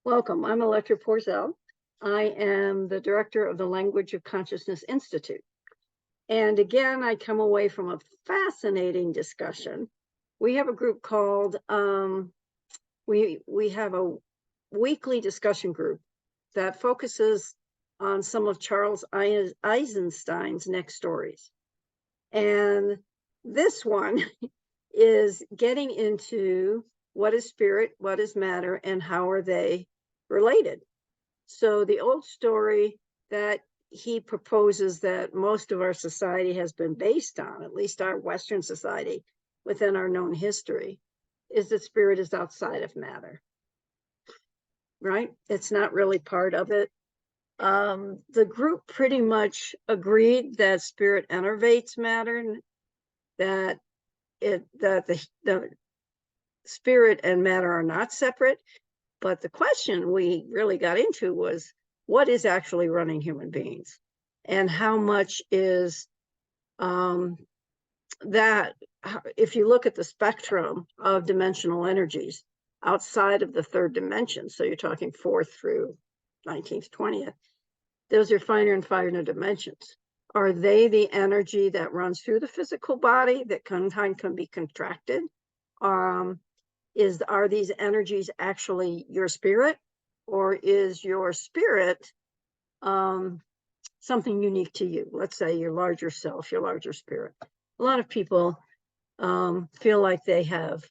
Welcome. I'm Electra Porzel. I am the director of the Language of Consciousness Institute. And again, I come away from a fascinating discussion. We have a group called, we have a weekly discussion group that focuses on some of Charles Eisenstein's next stories. And this one is getting into what is spirit, what is matter, and how are they related. So the old story that he proposes that most of our society has been based on, at least our Western society within our known history, is that spirit is outside of matter, right? It's not really part of it. The group pretty much agreed that spirit enervates matter, that the spirit and matter are not separate. But the question we really got into was, what is actually running human beings? And how much is that, if you look at the spectrum of dimensional energies outside of the third dimension, so you're talking 4th through 19th, 20th, those are finer and finer dimensions. Are they the energy that runs through the physical body that can be contracted? Are these energies actually your spirit, or is your spirit something unique to you? Let's say your larger self, your larger spirit. A lot of people feel like they have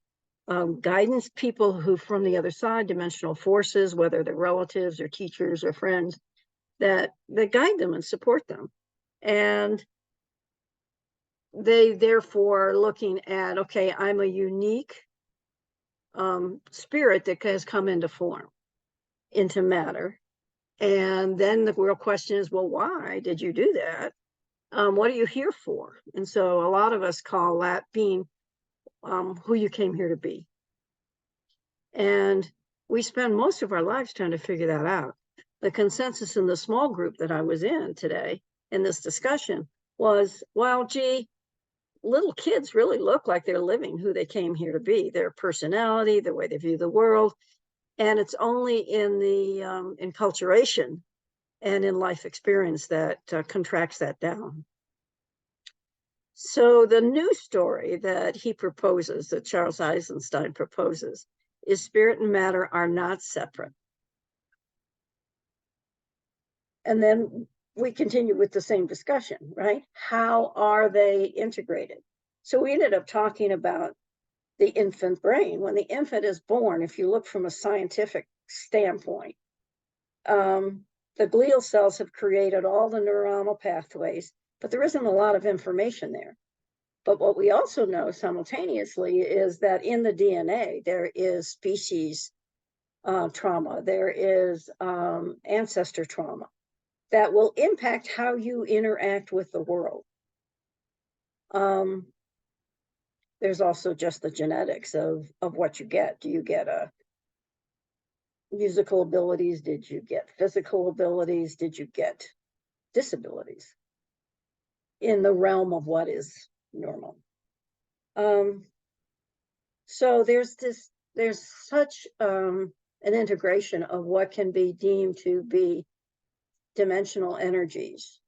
guidance, people who from the other side, dimensional forces, whether they're relatives or teachers or friends, that guide them and support them. And they therefore are looking at, okay, I'm a unique spirit that has come into form, into matter. And then the real question is, well, why did you do that? What are you here for? And so a lot of us call that being who you came here to be. And we spend most of our lives trying to figure that out. The consensus in the small group that I was in today in this discussion was, well, gee, little kids really look like they're living who they came here to be, their personality, the way they view the world. And it's only in the enculturation and in life experience that contracts that down. So the new story that he proposes, that Charles Eisenstein proposes, is spirit and matter are not separate. And then we continue with the same discussion, right? How are they integrated? So we ended up talking about the infant brain. When the infant is born, if you look from a scientific standpoint, the glial cells have created all the neuronal pathways, but there isn't a lot of information there. But what we also know simultaneously is that in the DNA, there is species trauma, there is ancestor trauma that will impact how you interact with the world. There's also just the genetics of what you get. Do you get musical abilities? Did you get physical abilities? Did you get disabilities in the realm of what is normal? So there's such an integration of what can be deemed to be dimensional energies,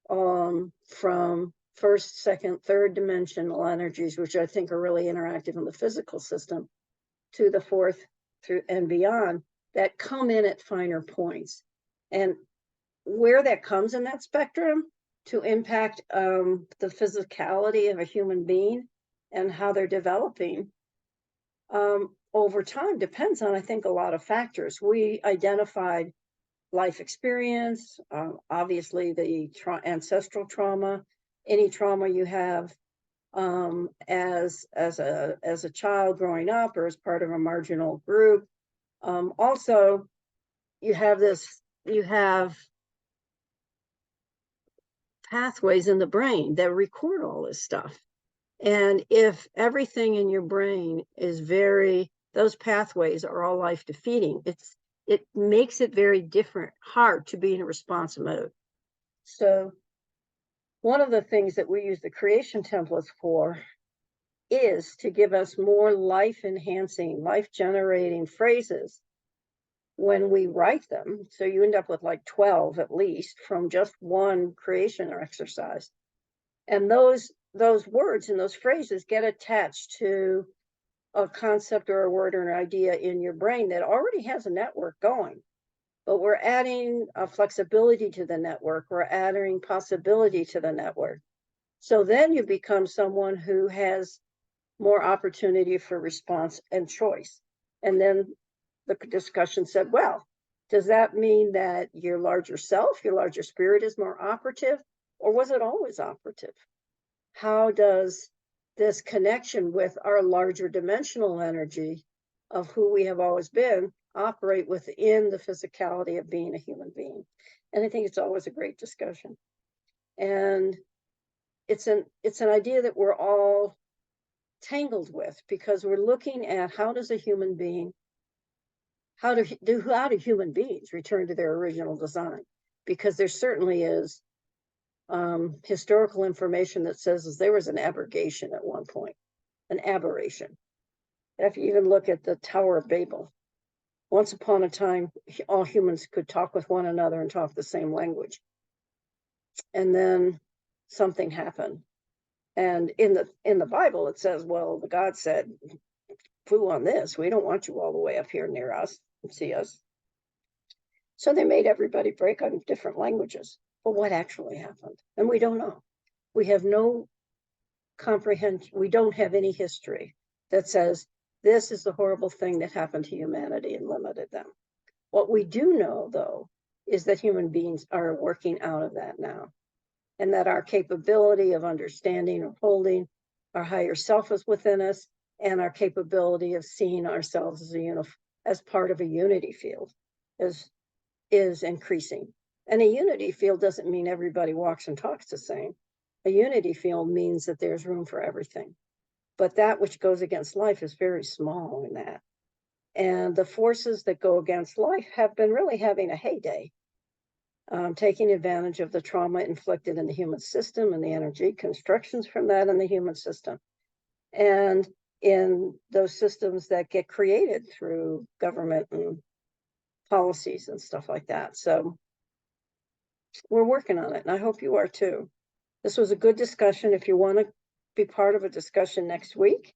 from first, second, third dimensional energies, which I think are really interactive in the physical system, to the 4th through and beyond, that come in at finer points. And where that comes in that spectrum to impact the physicality of a human being and how they're developing over time depends on, I think, a lot of factors. We identified life experience, obviously the ancestral trauma, any trauma you have as a child growing up or as part of a marginal group. Also, you have pathways in the brain that record all this stuff. And if everything in your brain is those pathways are all life defeating, it makes it very hard to be in a response mode. So one of the things that we use the creation templates for is to give us more life-enhancing, life-generating phrases when we write them. So you end up with like 12 at least from just one creation or exercise. And those words and those phrases get attached to a concept or a word or an idea in your brain that already has a network going. But we're adding a flexibility to the network. We're adding possibility to the network. So then you become someone who has more opportunity for response and choice. And then the discussion said, well, does that mean that your larger self, your larger spirit is more operative, or was it always operative? How does this connection with our larger dimensional energy of who we have always been operate within the physicality of being a human being? And I think it's always a great discussion. And it's an idea that we're all tangled with, because we're looking at how does a human being, how do human beings return to their original design? Because there certainly is historical information that says there was an aberration at one point, an aberration. If you even look at the Tower of Babel, once upon a time, all humans could talk with one another and talk the same language. And then something happened. And in the Bible, it says, well, the God said, poo on this. We don't want you all the way up here near us and see us. So they made everybody break on different languages. But what actually happened? And we don't know. We have no comprehension. We don't have any history that says this is the horrible thing that happened to humanity and limited them. What we do know, though, is that human beings are working out of that now, and that our capability of understanding or holding our higher self is within us, and our capability of seeing ourselves as part of a unity field is increasing. And a unity field doesn't mean everybody walks and talks the same. A unity field means that there's room for everything. But that which goes against life is very small in that. And the forces that go against life have been really having a heyday, taking advantage of the trauma inflicted in the human system and the energy constructions from that in the human system. And in those systems that get created through government and policies and stuff like that. So we're working on it, and I hope you are too. This was a good discussion. If you want to be part of a discussion next week,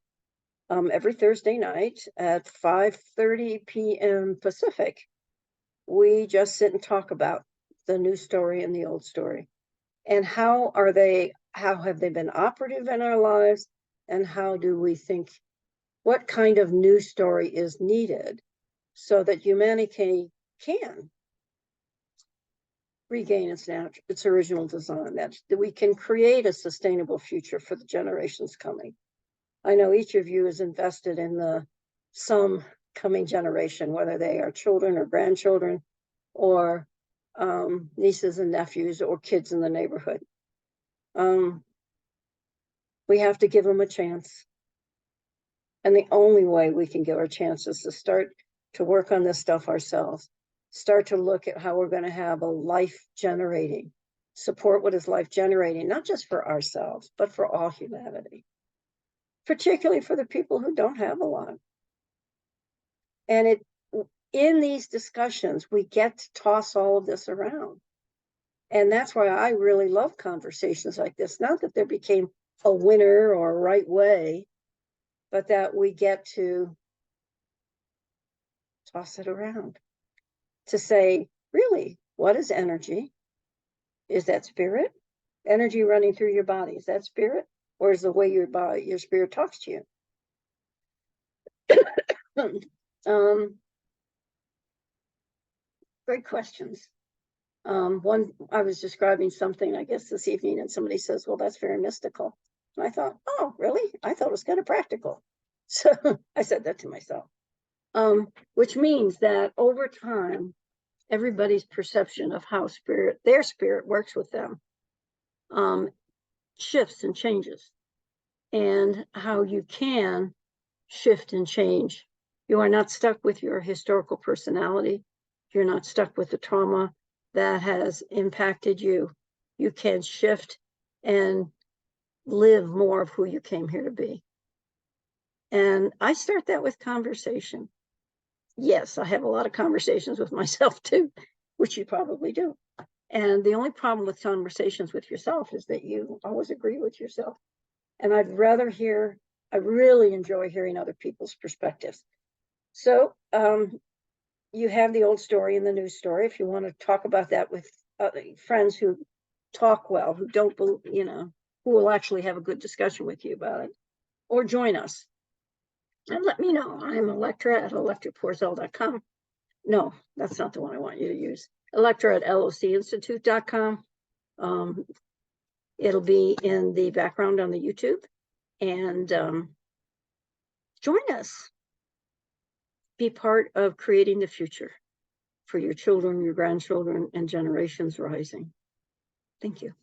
every Thursday night at 5:30 p.m. Pacific, we just sit and talk about the new story and the old story, and how have they been operative in our lives, and how do we think, what kind of new story is needed so that humanity can regain its original design, that we can create a sustainable future for the generations coming. I know each of you is invested in some coming generation, whether they are children or grandchildren or nieces and nephews or kids in the neighborhood. We have to give them a chance. And the only way we can give our chance is to start to work on this stuff ourselves. Start to look at how we're going to have a life generating, support what is life generating, not just for ourselves, but for all humanity, particularly for the people who don't have a lot. And in these discussions, we get to toss all of this around. And that's why I really love conversations like this. Not that there became a winner or a right way, but that we get to toss it around. To say, really, what is energy? Is that spirit? Energy running through your body, is that spirit? Or is the way your spirit talks to you? Great questions. I was describing something, I guess, this evening, and somebody says, well, that's very mystical. And I thought, oh, really? I thought it was kind of practical. So I said that to myself. Which means that over time, everybody's perception of how their spirit works with them shifts and changes, and how you can shift and change. You are not stuck with your historical personality. You're not stuck with the trauma that has impacted you. You can shift and live more of who you came here to be. And I start that with conversation. Yes, I have a lot of conversations with myself too, which you probably do. And the only problem with conversations with yourself is that you always agree with yourself. And I really enjoy hearing other people's perspectives. So you have the old story and the new story. If you want to talk about that with friends who talk well, who don't, who will actually have a good discussion with you about it, or join us. And let me know. I'm Electra at electraporzel.com. No, that's not the one I want you to use. Electra at locinstitute.com. It'll be in the background on the YouTube. And join us. Be part of creating the future for your children, your grandchildren, and generations rising. Thank you.